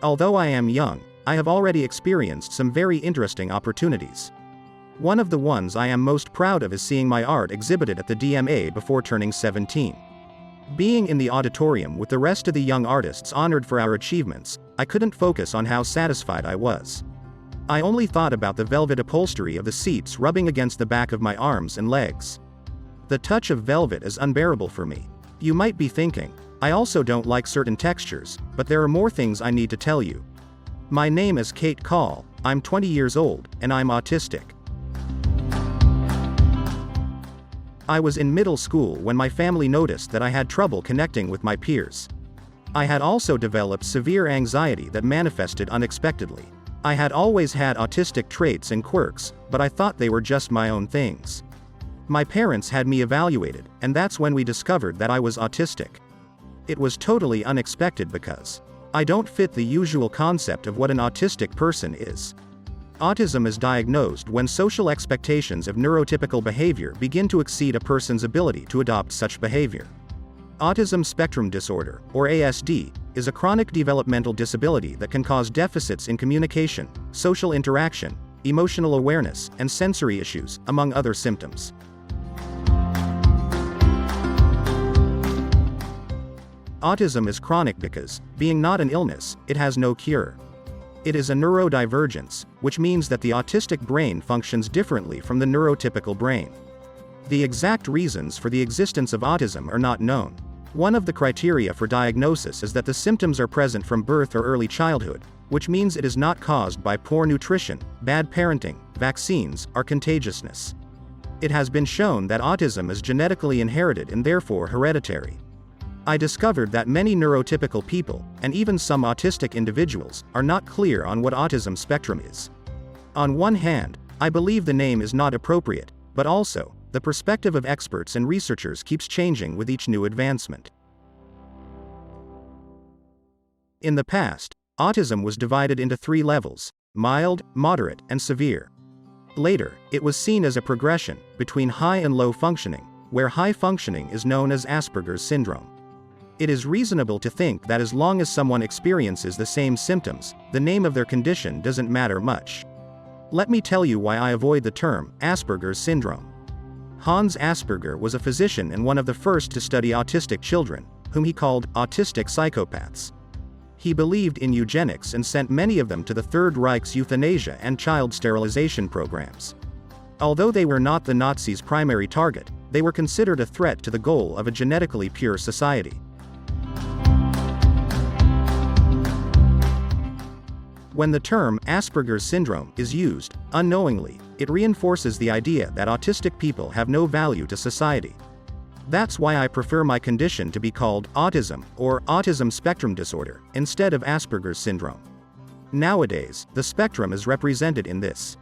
Although I am young, I have already experienced some very interesting opportunities. One of the ones I am most proud of is seeing my art exhibited at the DMA before turning 17. Being in the auditorium with the rest of the young artists honored for our achievements, I couldn't focus on how satisfied I was. I only thought about the velvet upholstery of the seats rubbing against the back of my arms and legs. The touch of velvet is unbearable for me. You might be thinking, I also don't like certain textures, but there are more things I need to tell you. My name is Kate Kahle, I'm 20 years old, and I'm autistic. I was in middle school when my family noticed that I had trouble connecting with my peers. I had also developed severe anxiety that manifested unexpectedly. I had always had autistic traits and quirks, but I thought they were just my own things. My parents had me evaluated, and that's when we discovered that I was autistic. It was totally unexpected because I don't fit the usual concept of what an autistic person is. Autism is diagnosed when social expectations of neurotypical behavior begin to exceed a person's ability to adopt such behavior. Autism spectrum disorder, or ASD, is a chronic developmental disability that can cause deficits in communication, social interaction, emotional awareness, and sensory issues, among other symptoms. Autism is chronic because, being not an illness, it has no cure. It is a neurodivergence, which means that the autistic brain functions differently from the neurotypical brain. The exact reasons for the existence of autism are not known. One of the criteria for diagnosis is that the symptoms are present from birth or early childhood, which means it is not caused by poor nutrition, bad parenting, vaccines, or contagiousness. It has been shown that autism is genetically inherited and therefore hereditary. I discovered that many neurotypical people, and even some autistic individuals, are not clear on what autism spectrum is. On one hand, I believe the name is not appropriate, but also, the perspective of experts and researchers keeps changing with each new advancement. In the past, autism was divided into 3 levels: mild, moderate, and severe. Later, it was seen as a progression between high and low functioning, where high functioning is known as Asperger's syndrome. It is reasonable to think that as long as someone experiences the same symptoms, the name of their condition doesn't matter much. Let me tell you why I avoid the term Asperger's syndrome. Hans Asperger was a physician and one of the first to study autistic children, whom he called autistic psychopaths. He believed in eugenics and sent many of them to the Third Reich's euthanasia and child sterilization programs. Although they were not the Nazis' primary target, they were considered a threat to the goal of a genetically pure society. When the term Asperger's syndrome is used, unknowingly, it reinforces the idea that autistic people have no value to society. That's why I prefer my condition to be called autism, or autism spectrum disorder, instead of Asperger's syndrome. Nowadays, the spectrum is represented in this